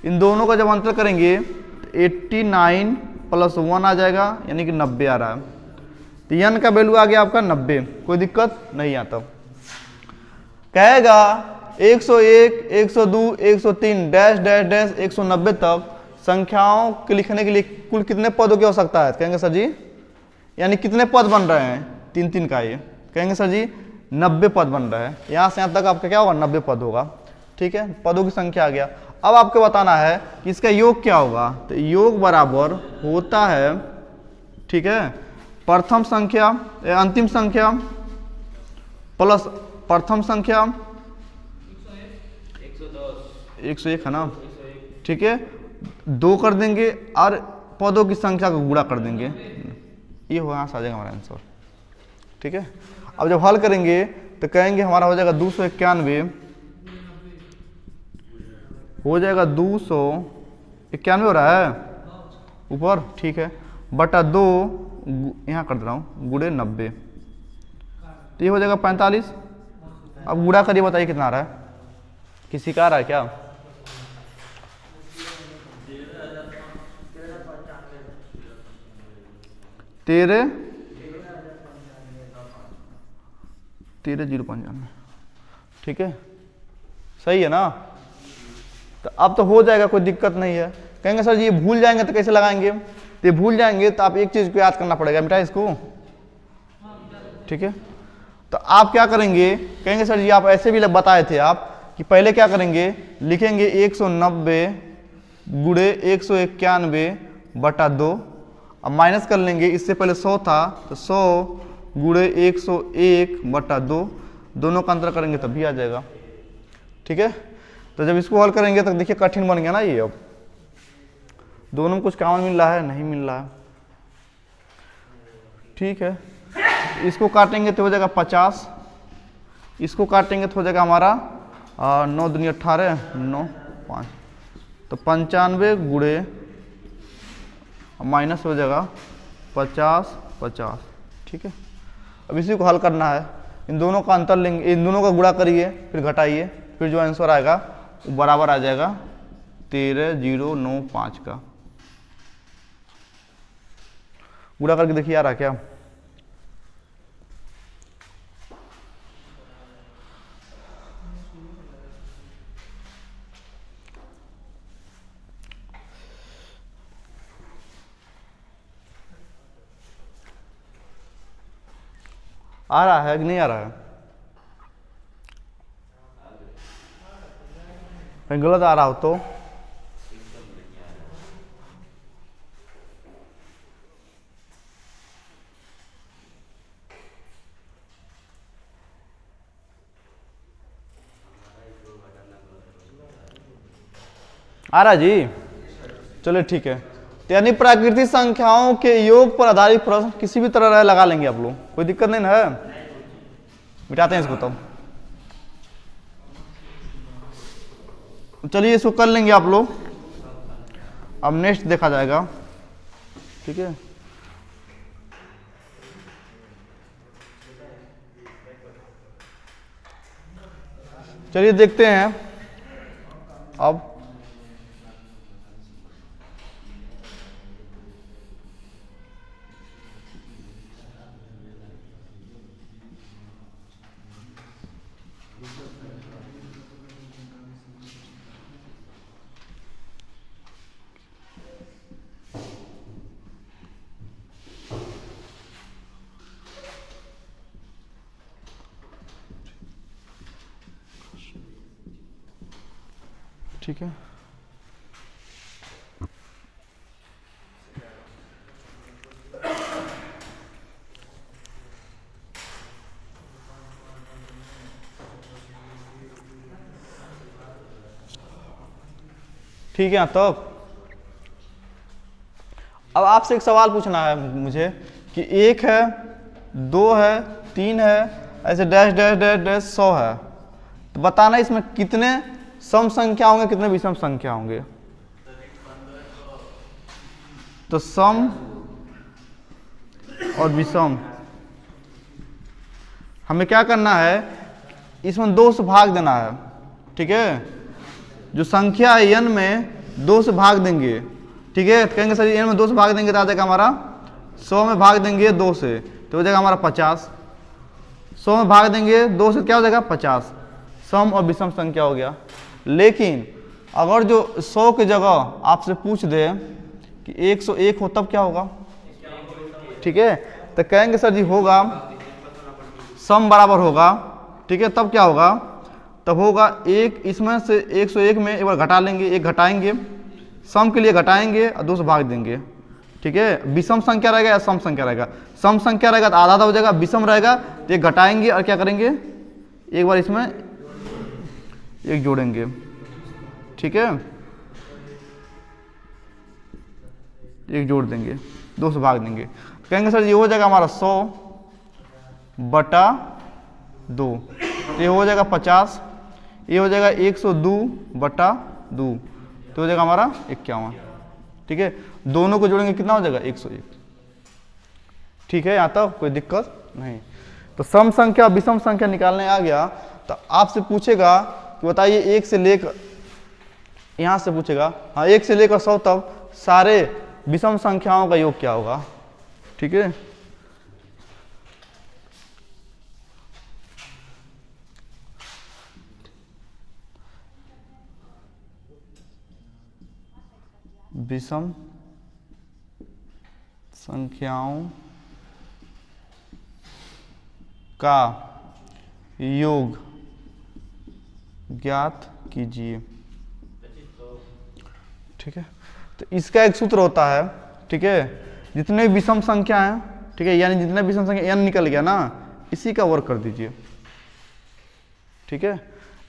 इन दोनों का जब अंतर करेंगे तो 89 प्लस 1 आ जाएगा, यानी कि 90 आ रहा है। तो n का वैल्यू आ गया आपका 90, कोई दिक्कत नहीं आता। कहेगा 101, 102, 103 डैश डैश डैश 190 तक संख्याओं के लिखने के लिए कुल कितने पदों की आवश्यकता है? कहेंगे सर जी यानी कितने पद बन रहे हैं, 3-3 का ये। कहेंगे सर जी 90 पद बन रहे हैं, यहाँ से यहाँ तक आपका क्या होगा, 90 पद होगा, ठीक है। पदों की संख्या आ गया। अब आपको बताना है कि इसका योग क्या होगा। तो योग बराबर होता है, ठीक है, प्रथम संख्या अंतिम संख्या प्लस प्रथम संख्या 101 है ना, ठीक है, 2 कर देंगे और पदों की संख्या को गुणा कर देंगे, ये हो यहाँ से आ जाएगा हमारा आंसर, ठीक है। अब जब हल करेंगे तो कहेंगे हमारा हो जाएगा 291, हो जाएगा 291 हो रहा है ऊपर, ठीक है, बटा 2 यहाँ कर दे रहा हूँ गुणे 90, तो ये हो जाएगा 45। अब गुणा करिए, बताइए कितना आ रहा है, किसी का आ रहा है क्या? तेरह 095, ठीक है, सही है ना। तो अब तो हो जाएगा, कोई दिक्कत नहीं है। कहेंगे सर जी ये भूल जाएंगे तो कैसे लगाएंगे? तो ये भूल जाएंगे तो आप एक चीज को याद करना पड़ेगा, मिटा इसको, ठीक है। तो आप क्या करेंगे, कहेंगे सर जी आप ऐसे भी बताए थे आप कि पहले क्या करेंगे, लिखेंगे 190 गुणे 191 बटा 2, अब माइनस कर लेंगे, इससे पहले 100 था तो 100 गुणे 101 बटा 2, दोनों का अंतर करेंगे तब भी आ जाएगा, ठीक है। तो जब इसको हल करेंगे तो देखिए कठिन बन गया ना ये, अब दोनों में कुछ कॉमन मिल रहा है, नहीं मिल रहा है, ठीक है। इसको काटेंगे तो हो जाएगा 50, इसको काटेंगे तो हो जाएगा हमारा 9 दूनी 18, 9 5, तो 95 गुणे माइनस हो जाएगा 50 50, ठीक है। अब इसी को हल करना है, इन दोनों का अंतर लेंगे, इन दोनों का गुणा करिए फिर घटाइए, फिर जो आंसर आएगा वो बराबर आ जाएगा 13095 का। गुणा करके देखिए आ रहा क्या? आ रहा है कि नहीं आ रहा है? कहीं गलत आ रहा हो तो आ रहा जी, चलिए ठीक है। तो यानी प्राकृतिक संख्याओं के योग पर आधारित प्रश्न किसी भी तरह लगा लेंगे आप लोग, कोई दिक्कत नहीं ना है। मिटाते हैं इसको तो, चलिए इसको कर लेंगे आप लोग, अब नेक्स्ट देखा जाएगा, ठीक है। चलिए देखते हैं अब, ठीक है। ठीक है, तो अब आपसे एक सवाल पूछना है मुझे कि 1 है, 2 है, 3 है, ऐसे डैश डैश डैश डैश 100 है। तो बताना इसमें कितने सम संख्या होंगे, कितने विषम संख्या होंगे। तो सम और विषम हमें क्या करना है, इसमें 2 से भाग देना है। ठीक है, जो संख्या है n में 2 से भाग देंगे। ठीक है, कहेंगे सर n में 2 से भाग देंगे तो आ जाएगा हमारा 100 में भाग देंगे 2 से तो हो जाएगा हमारा 50। 100 में भाग देंगे 2 से क्या हो जाएगा 50। सम और विषम संख्या हो गया। लेकिन अगर जो 100 की जगह आपसे पूछ दे कि 101 हो तब क्या होगा। ठीक है, तो कहेंगे सर जी होगा सम बराबर होगा। ठीक है, तब क्या होगा, तब होगा 1 इसमें से 101 में एक बार घटा लेंगे, 1 घटाएंगे, सम के लिए घटाएंगे और 2 से भाग देंगे। ठीक है, विषम संख्या रहेगा या सम संख्या रहेगा। सम संख्या रहेगा तो आधा आधा हो जाएगा, विषम रहेगा तो 1 घटाएंगे और क्या करेंगे, एक बार इसमें 1 जोड़ेंगे। ठीक है, 1 जोड़ देंगे, 2 से भाग देंगे। कहेंगे सर ये हो जाएगा हमारा 100/2, ये हो जाएगा 50, ये हो जाएगा 102/2, तो हो जाएगा हमारा 51। ठीक है, दोनों को जोड़ेंगे कितना हो जाएगा 101। ठीक है, यहाँ तक कोई दिक्कत नहीं। तो सम संख्या विषम संख्या निकालने आ गया। तो आपसे पूछेगा कि बताइए 1 से लेकर, यहाँ से पूछेगा हाँ 1 से लेकर 100 तक सारे विषम संख्याओं का योग क्या होगा। ठीक है, विषम संख्याओं का योग ज्ञात कीजिए। ठीक है, तो इसका एक सूत्र होता है। ठीक है, जितने विषम संख्या हैं, ठीक है, यानी जितने विषम संख्या n निकल गया ना, इसी का वर्ग कर दीजिए। ठीक है,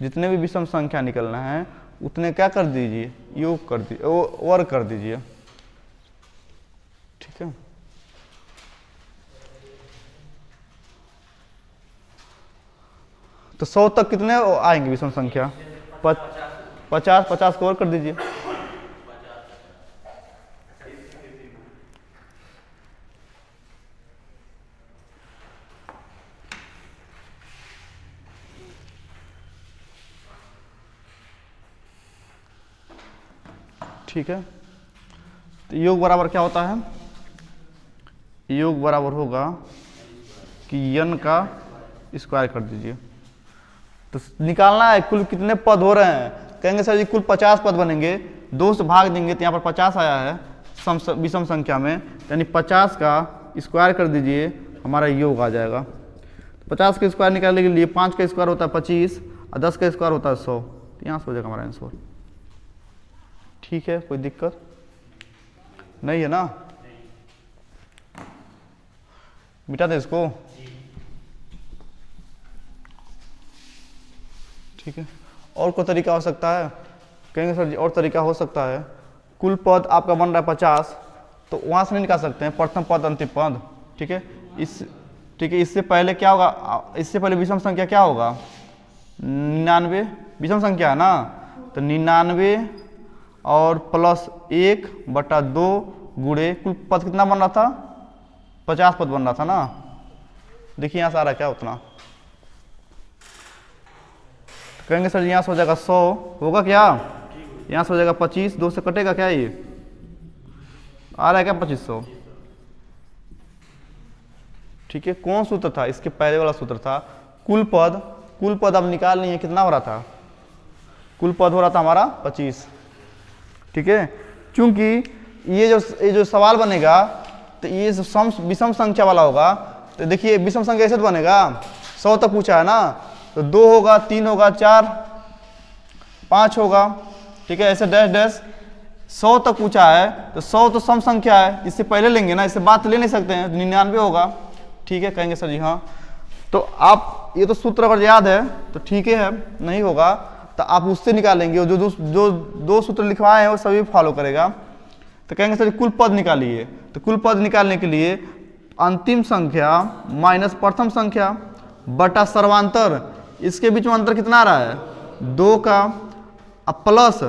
जितने भी विषम संख्या निकलना है उतने क्या कर दीजिए, योग कर दीजिए, वर्ग कर दीजिए। ठीक है, तो 100 तक कितने आएंगे विषम संख्या, 50 50 को वर्ग कर दीजिए। ठीक है, तो योग बराबर क्या होता है, योग बराबर होगा कि n का स्क्वायर कर दीजिए। तो निकालना है कुल कितने पद हो रहे हैं। कहेंगे सर जी कुल 50 पद बनेंगे, 2 से भाग देंगे तो यहाँ पर 50 आया है विषम संख्या में, यानी 50 का स्क्वायर कर दीजिए, हमारा योग आ जाएगा। 50 का स्क्वायर निकालने के लिए 5 का स्क्वायर होता है 25 और 10 का स्क्वायर होता है 100, तो यहाँ से हो जाएगा हमारा आंसर। ठीक है, कोई दिक्कत नहीं है ना, मिटा दे इसको। ठीक है, और कोई तरीका हो सकता है। कहेंगे सर जी और तरीका हो सकता है, कुल पद आपका बन रहा है 50, तो वहां से नहीं निकाल सकते हैं प्रथम पद अंतिम पद। ठीक है, इससे पहले क्या होगा, इससे पहले विषम संख्या क्या होगा, 99 विषम संख्या है ना, तो 99 और प्लस 1/2 गुणे कुल पद कितना बन रहा था, 50 पद बन रहा था ना। देखिए यहाँ से आ रहा क्या उतना, तो कहेंगे सर यहाँ से हो जाएगा 100, होगा क्या, यहाँ से हो जाएगा 25, 2 से कटेगा क्या, ये आ रहा है क्या 2500। ठीक है, कौन सूत्र था, इसके पहले वाला सूत्र था कुल पद अब निकाल नहीं है, कितना हो रहा था, कुल पद हो रहा था हमारा 25। ठीक है, क्योंकि ये जो सवाल बनेगा तो ये विषम संख्या वाला होगा। तो देखिए विषम संख्या ऐसे तो बनेगा, 100 तक पूछा है ना, तो 2 होगा, 3 होगा, 4 5 होगा। ठीक है, ऐसे डैश डैश 100 तक पूछा है, तो 100 तो सम संख्या है, इससे पहले लेंगे ना, इससे बात ले नहीं सकते हैं, 99 होगा। ठीक है, कहेंगे सर जी हाँ, तो आप ये तो सूत्र अगर याद है तो ठीक है, नहीं होगा तो आप उससे निकालेंगे, जो दो सूत्र लिखवाए हैं वो सभी फॉलो करेगा। तो कहेंगे सर कुल पद निकालिए, तो कुल पद निकालने के लिए अंतिम संख्या माइनस प्रथम संख्या बटा सर्वांतर, इसके बीच में अंतर कितना आ रहा है 2 का, अब प्लस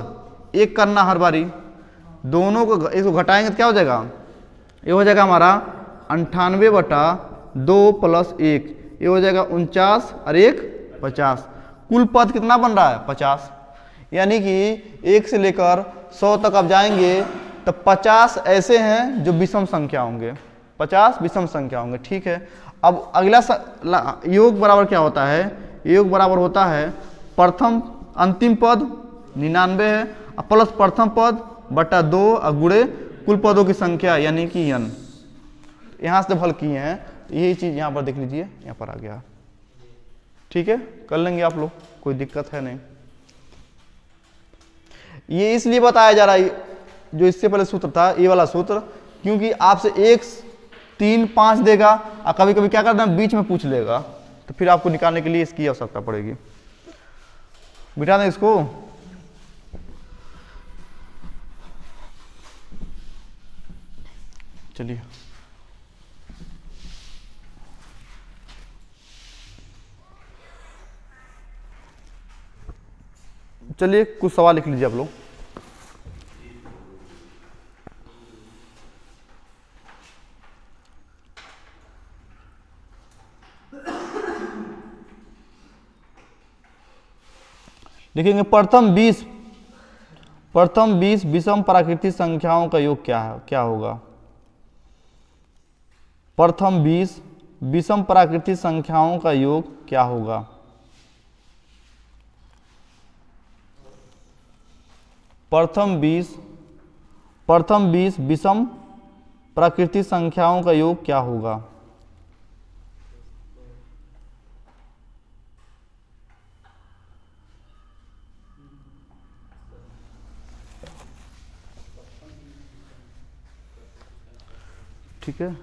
1 करना हर बारी, दोनों को इसको घटाएंगे तो क्या हो जाएगा, ये हो जाएगा हमारा 98/2 + 1, ये हो जाएगा 49 और 1 50। कुल पद कितना बन रहा है 50, यानी कि 1 से लेकर 100 तक आप जाएंगे तो 50 ऐसे हैं जो विषम संख्या होंगे, 50 विषम संख्या होंगे। ठीक है, अब अगला योग बराबर क्या होता है, योग बराबर होता है प्रथम अंतिम पद 99 है प्लस प्रथम पद बटा 2 और गुणे कुल पदों की संख्या यानी कि n। यहाँ से हल किए हैं, यही चीज यहाँ पर देख लीजिए, यहाँ पर आ गया। ठीक है, कर लेंगे आप लोग, कोई दिक्कत है नहीं। ये इसलिए बताया जा रहा है जो इससे पहले सूत्र था, ये वाला सूत्र, क्योंकि आपसे 1 3 5 देगा और कभी कभी क्या करता है बीच में पूछ लेगा, तो फिर आपको निकालने के लिए इसकी आवश्यकता पड़ेगी। मिटा दें इसको, चलिए चलिए कुछ सवाल लिख लीजिए आप लोग। लिखेंगे प्रथम 20 विषम प्राकृतिक संख्याओं का योग क्या है, क्या होगा। प्रथम 20 विषम प्राकृतिक संख्याओं का योग क्या होगा। प्रथम 20 विषम प्राकृतिक संख्याओं का योग क्या होगा। ठीक है,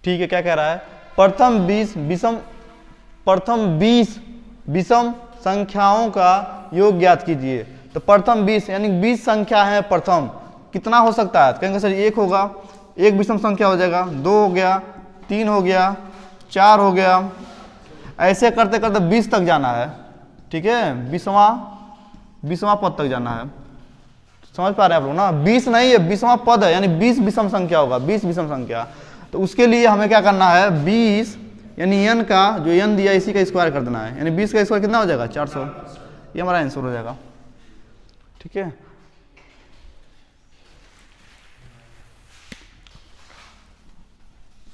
ठीक है, क्या कह रहा है, प्रथम 20 विषम संख्याओं का योग ज्ञात कीजिए। तो प्रथम 20 यानी 20 संख्या है प्रथम, कितना हो सकता है, कहेंगे सर 1 होगा, 1 विषम संख्या हो जाएगा, 2 हो गया, 3 हो गया, 4 हो गया, ऐसे करते करते 20 तक जाना है। ठीक है, 20वां पद तक जाना है, समझ पा रहे हैं आप लोग ना। 20 नहीं है, 20वां पद है, यानी 20 विषम संख्या होगा, 20 विषम संख्या। तो उसके लिए हमें क्या करना है, 20 यानी n का जो n दिया इसी का स्क्वायर कर देना है, यानी 20 का स्क्वायर कितना हो जाएगा 400, ये हमारा आंसर हो जाएगा। ठीक है,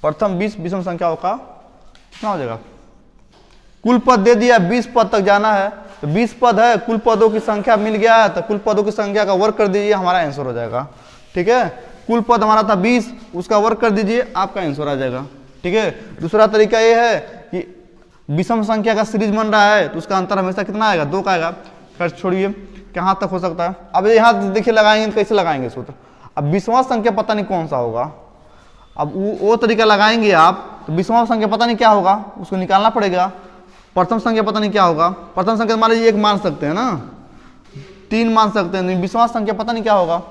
प्रथम 20 विषम संख्याओं का कितना हो जाएगा, कुल पद दे दिया 20 पद तक जाना है, तो 20 पद है, कुल पदों की संख्या मिल गया है, तो कुल पदों की संख्या का वर्ग कर दीजिए, हमारा आंसर हो जाएगा। ठीक है, कुल पद हमारा था 20, उसका वर्ग कर दीजिए, आपका आंसर आ जाएगा। ठीक है, दूसरा तरीका ये है कि विषम संख्या का सीरीज बन रहा है, तो उसका अंतर हमेशा कितना आएगा, 2 का आएगा। खैर छोड़िए, कहाँ तक हो सकता है। अब यहाँ देखिए लगाएंगे, कैसे लगाएंगे सूत्र। अब 20वां संख्या पता नहीं कौन सा होगा, अब वो तरीका लगाएंगे आप, तो 20वां संख्या पता नहीं क्या होगा, उसको निकालना पड़ेगा। प्रथम संख्या पता नहीं क्या होगा, प्रथम संख्या मान लीजिए 1 मान सकते हैं ना, 3 मान सकते हैं, 20वां संख्या पता नहीं क्या होगा,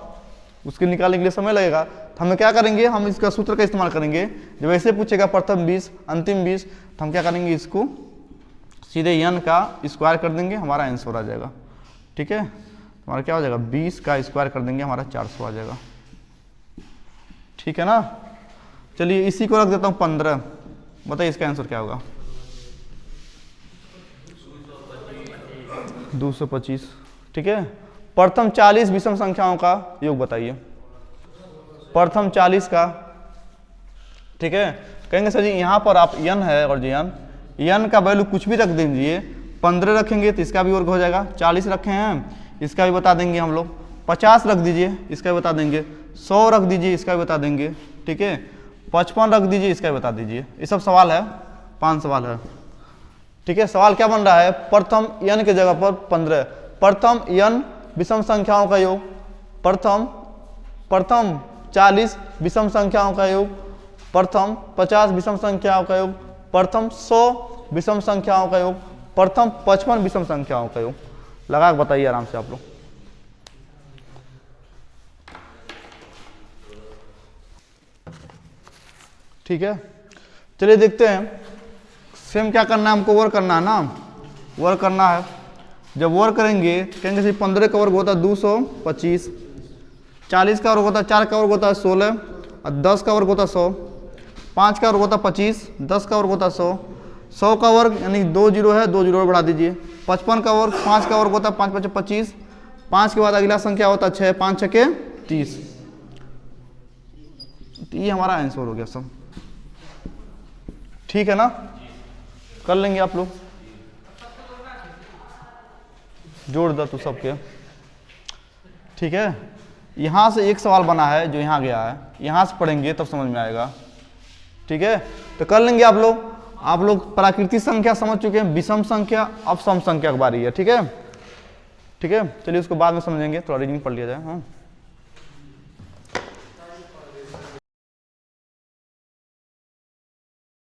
उसके निकालने के लिए समय लगेगा। तो हमें क्या करेंगे, हम इसका सूत्र का इस्तेमाल करेंगे। जब ऐसे पूछेगा प्रथम 20 अंतिम 20, तो हम क्या करेंगे, इसको सीधे n का स्क्वायर कर देंगे, हमारा आंसर आ जाएगा। ठीक है, हमारा क्या हो जाएगा, 20 का स्क्वायर कर देंगे, हमारा 400 आ जाएगा। ठीक है ना, चलिए इसी को रख देता हूँ 15, बताइए इसका आंसर क्या होगा, 225। ठीक है, प्रथम 40 विषम संख्याओं का योग बताइए, प्रथम 40 का। ठीक है, कहेंगे सर जी यहाँ पर आप n है और n का वैल्यू कुछ भी रख दीजिए, 15 रखेंगे तो इसका भी वर्ग हो जाएगा, 40 रखे हैं इसका भी बता देंगे हम लोग, 50 रख दीजिए इसका भी बता देंगे, 100 रख दीजिए इसका भी बता देंगे, ठीक है, 55 रख दीजिए, इसका भी बता दीजिए। ये सब सवाल है, 5 सवाल है, ठीक है। सवाल क्या बन रहा है, प्रथम n के जगह पर 15, प्रथम n विषम संख्याओं का योग, प्रथम 40 विषम संख्याओं का योग, प्रथम 50 विषम संख्याओं का योग, प्रथम 100 विषम संख्याओं का योग, प्रथम 55 विषम संख्याओं का योग। लगा के बताइए आराम से आप लोग। ठीक है, चलिए देखते हैं। सेम क्या करना है हमको, वर्क करना है ना, वर्क करना है। जब वर्क करेंगे कहेंगे 15 का वर्ग होता है 225, 40 का वर्ग होता है 4 का वर्ग होता है 16, और 10 का वर्ग होता है 100, 5 का वर्ग होता है 25, 10 का वर्ग होता है 100, 100 का वर्ग यानी 2 जीरो है, 2 जीरो बढ़ा दीजिए, 55 का वर्ग 5 का वर्ग होता है 5 5 25, 5 के बाद अगला संख्या होता है 6, 5 6 30। ये हमारा आंसर हो गया सब, ठीक है ना। कर लेंगे आप लोग, जोड़ दो तू सबके, ठीक है। यहाँ से एक सवाल बना है जो यहाँ गया है, यहाँ से पढ़ेंगे तब समझ में आएगा, ठीक है। तो कर लेंगे आप लोग। आप लोग प्राकृतिक संख्या समझ चुके हैं, विषम संख्या, अब सम संख्या की बारी है, ठीक है। ठीक है, चलिए उसको बाद में समझेंगे, थोड़ा रीजनिंग पढ़ लिया जाए। हाँ।